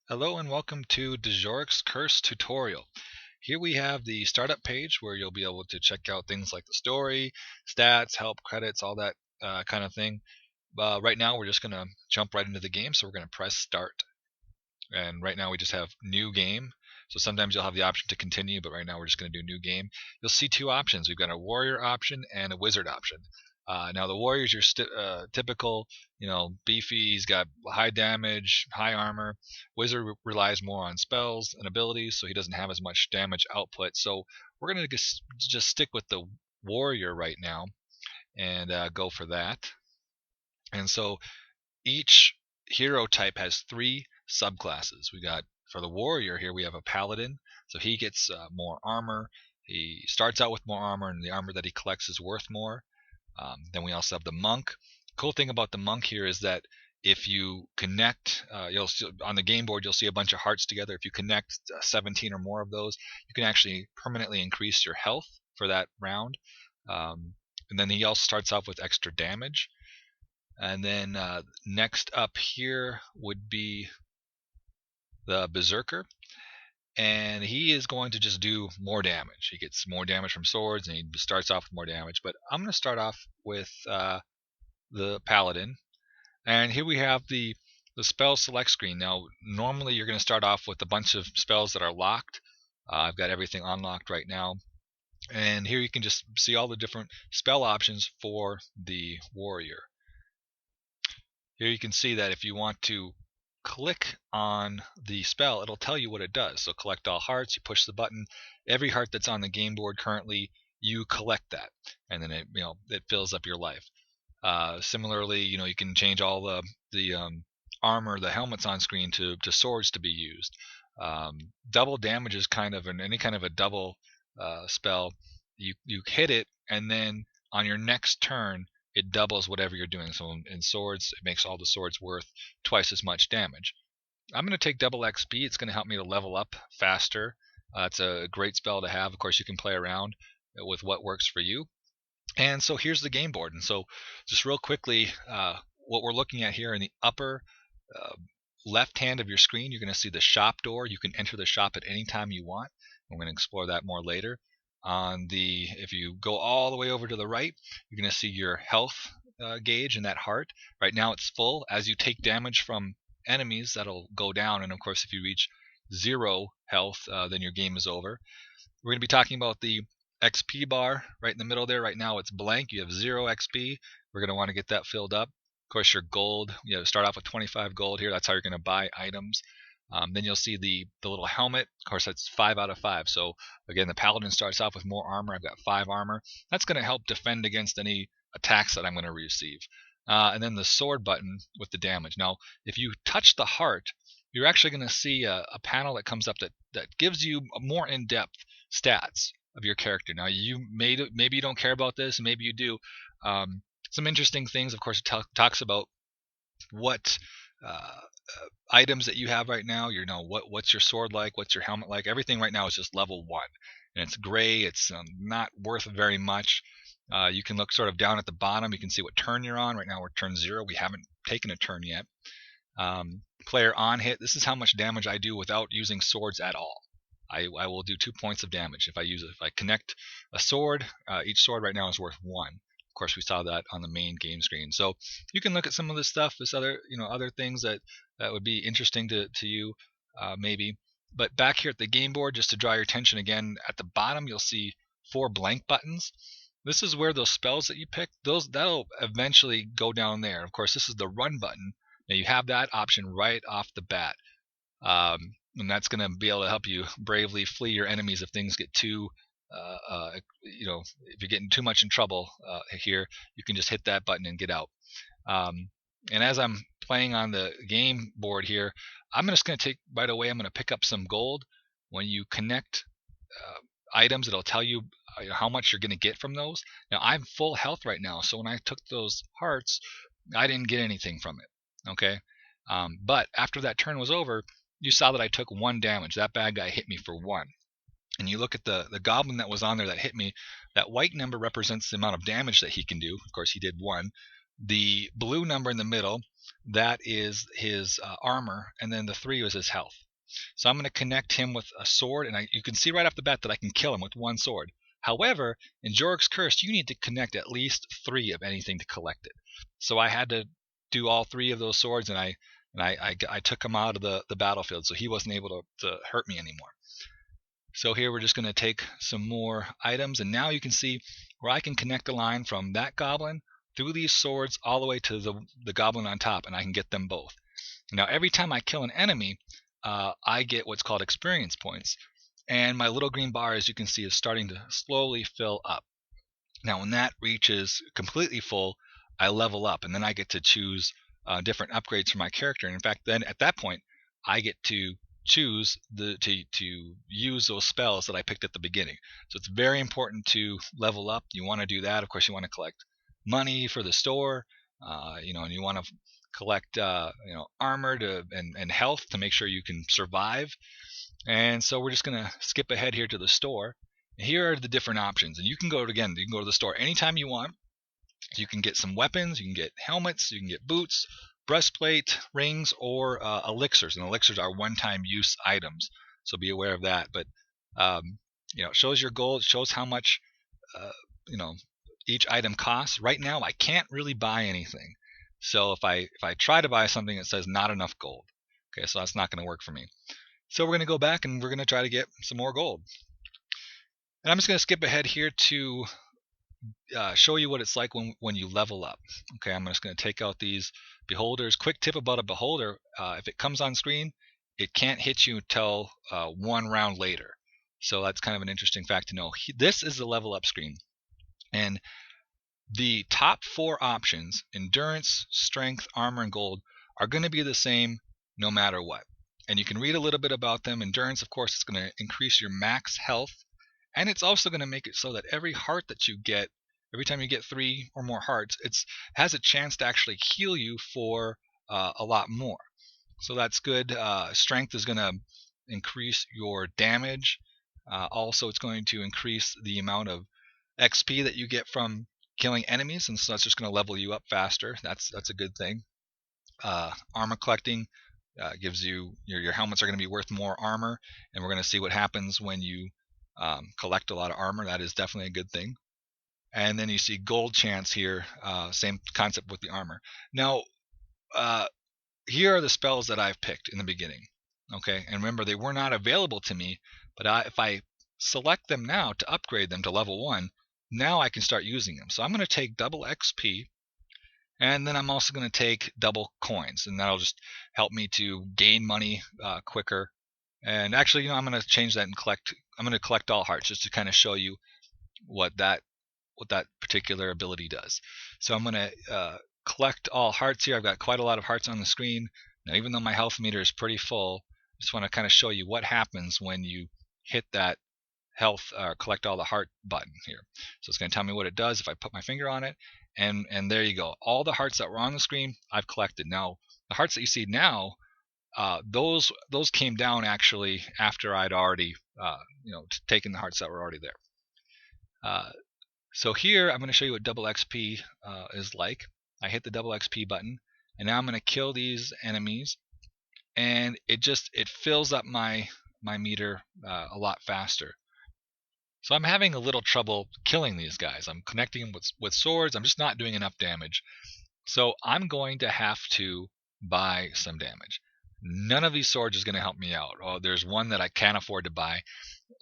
Hello and welcome to Djorick's Curse tutorial. Here we have the startup page where you'll be able to check out things like the story, stats, help, credits, all that kind of thing. Right now we're just going to jump right into the game, so we're going to press start. And right now we just have new game. So sometimes you'll have the option to continue, but right now we're just going to do new game. You'll see two options. We've got a warrior option and a wizard option. Now the warrior's your typical, beefy. He's got high damage, high armor. Wizard relies more on spells and abilities, so he doesn't have as much damage output. So we're going to just stick with the warrior right now and go for that. And so each hero type has three subclasses. We got for the warrior here we have a paladin, so he gets more armor. He starts out with more armor, and the armor that he collects is worth more. Then we also have the monk. Cool thing about the monk here is that if you connect, you'll see, on the game board you'll see a bunch of hearts together. If you connect 17 or more of those, you can actually permanently increase your health for that round. And then he also starts off with extra damage. And then next up here would be the berserker, and he is going to just do more damage. He gets more damage from swords, and he starts off with more damage. But I'm going to start off with the paladin, and here we have the spell select screen. Now normally you're going to start off with a bunch of spells that are locked. I've got everything unlocked right now, and here you can just see all the different spell options for the warrior. Here you can see that if you want to click on the spell, it'll tell you what it does. So collect all hearts, you push the button. Every heart that's on the game board currently, you collect that, and then it fills up your life. Similarly, you can change all the armor, the helmets on screen to swords to be used. Double damage is kind of any kind of a double spell. You hit it, and then on your next turn it doubles whatever you're doing. So in swords, it makes all the swords worth twice as much damage. I'm going to take double XP. It's going to help me to level up faster. It's a great spell to have. Of course, you can play around with what works for you. And so here's the game board. And so just real quickly, what we're looking at here in the upper uh, left hand of your screen, you're going to see the shop door. You can enter the shop at any time you want. We're going to explore that more later. If you go all the way over to the right, you're going to see your health gauge and that heart. Right now it's full. As you take damage from enemies, that'll go down. And of course, if you reach 0 health, then your game is over. We're going to be talking about the XP bar right in the middle there. Right now it's blank. You have 0 XP. We're going to want to get that filled up. Of course, your gold, start off with 25 gold here. That's how you're going to buy items. Then you'll see the little helmet. Of course, that's 5 out of 5. So again, the paladin starts off with more armor. I've got 5 armor. That's going to help defend against any attacks that I'm going to receive. And then the sword button with the damage. Now, if you touch the heart, you're actually going to see a panel that comes up that gives you more in-depth stats of your character. Now, maybe you don't care about this, maybe you do. Some interesting things, of course, it talks about what items that you have right now. What's your sword like? What's your helmet like? Everything right now is just level 1, and it's gray. It's not worth very much. You can look sort of down at the bottom. You can see what turn you're on. Right now we're turn 0. We haven't taken a turn yet. Player on hit. This is how much damage I do without using swords at all. I will do 2 points of damage if I connect a sword. Each sword right now is worth 1. Of course, we saw that on the main game screen. So you can look at some of this stuff, this other things that would be interesting to you, maybe. But back here at the game board, just to draw your attention again, at the bottom you'll see 4 blank buttons. This is where those spells that you pick, that'll eventually go down there. Of course, this is the run button. Now you have that option right off the bat. And that's going to be able to help you bravely flee your enemies if things get too if you're getting too much in trouble here, you can just hit that button and get out. And as I'm playing on the game board here, I'm just going to I'm going to pick up some gold. When you connect items, it'll tell you how much you're going to get from those. Now I'm full health right now, so when I took those hearts, I didn't get anything from it. Okay, but after that turn was over, you saw that I took 1 damage. That bad guy hit me for 1. And you look at the goblin that was on there that hit me, that white number represents the amount of damage that he can do. Of course, he did 1. The blue number in the middle, that is his armor, and then the 3 is his health. So I'm going to connect him with a sword, and you can see right off the bat that I can kill him with one sword. However, in Djorick's Curse, you need to connect at least 3 of anything to collect it. So I had to do all 3 of those swords, and I took him out of the battlefield, so he wasn't able to hurt me anymore. So here we're just going to take some more items, and now you can see where I can connect a line from that goblin through these swords all the way to the goblin on top, and I can get them both. Now every time I kill an enemy, I get what's called experience points, and my little green bar, as you can see, is starting to slowly fill up. Now when that reaches completely full, I level up, and then I get to choose different upgrades for my character. And in fact, then at that point, I get to choose to use those spells that I picked at the beginning. So it's very important to level up. You want to do that. Of course, you want to collect money for the store, and you want to collect armor and health to make sure you can survive. And so we're just gonna skip ahead here to the store. Here are the different options, and you can go to the store anytime you want. You can get some weapons, you can get helmets, you can get boots, breastplate, rings, or elixirs. And elixirs are one-time use items, so be aware of that. But it shows your gold, it shows how much uh, you know each item costs. Right now, I can't really buy anything. So if I try to buy something, it says not enough gold. Okay, so that's not going to work for me. So we're going to go back and we're going to try to get some more gold. And I'm just going to skip ahead here to show you what it's like when you level up. Okay, I'm just going to take out these beholders. Quick tip about a beholder: if it comes on screen, it can't hit you until 1 round later. So that's kind of an interesting fact to know. This is the level up screen, and the top 4 options, endurance, strength, armor, and gold, are going to be the same no matter what. And you can read a little bit about them. Endurance, of course, is going to increase your max health, and it's also going to make it so that every heart that you get, every time you get 3 or more hearts, it has a chance to actually heal you for a lot more. So that's good. Strength is going to increase your damage. Also, it's going to increase the amount of XP that you get from killing enemies, and so that's just going to level you up faster. That's a good thing. Armor collecting gives you your helmets are going to be worth more armor, and we're going to see what happens when you collect a lot of armor. That is definitely a good thing. And then you see gold chance here, same concept with the armor. Now, here are the spells that I've picked in the beginning. Okay, and remember they were not available to me, but if I select them now to upgrade them to level 1, now I can start using them. So I'm going to take double XP, and then I'm also going to take double coins, and that'll just help me to gain money quicker. And actually, I'm going to change that and I'm going to collect all hearts just to kind of show you what that particular ability does. So I'm going to collect all hearts here. I've got quite a lot of hearts on the screen. Now, even though my health meter is pretty full, I just want to kind of show you what happens when you hit that health collect all the heart button here. So it's going to tell me what it does if I put my finger on it, and there you go. All the hearts that were on the screen I've collected. Now the hearts that you see now, those came down actually after I'd already taken the hearts that were already there. So here I'm going to show you what double XP is like. I hit the double XP button, and now I'm going to kill these enemies, and it fills up my meter a lot faster. So I'm having a little trouble killing these guys. I'm connecting them with swords. I'm just not doing enough damage. So I'm going to have to buy some damage. None of these swords is going to help me out. Oh, there's one that I can't afford to buy.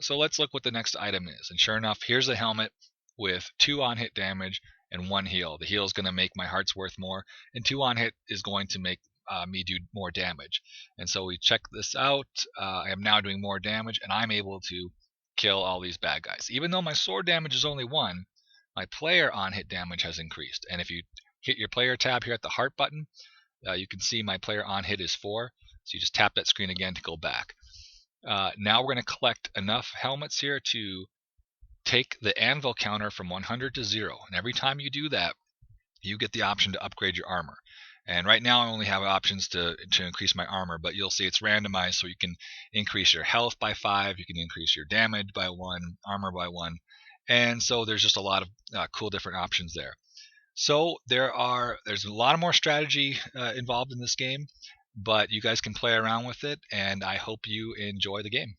So let's look what the next item is. And sure enough, here's a helmet with 2 on-hit damage and 1 heal. The heal is going to make my hearts worth more, and 2 on-hit is going to make me do more damage. And so we check this out. I am now doing more damage, and I'm able to kill all these bad guys. Even though my sword damage is only 1, my player on-hit damage has increased. And if you hit your player tab here at the heart button, you can see my player on-hit is 4. So you just tap that screen again to go back. Now we're going to collect enough helmets here to take the anvil counter from 100 to 0. And every time you do that, you get the option to upgrade your armor. And right now I only have options to increase my armor, but you'll see it's randomized, so you can increase your health by 5, you can increase your damage by 1, armor by 1, and so there's just a lot of cool different options there. So there's a lot of more strategy involved in this game, but you guys can play around with it, and I hope you enjoy the game.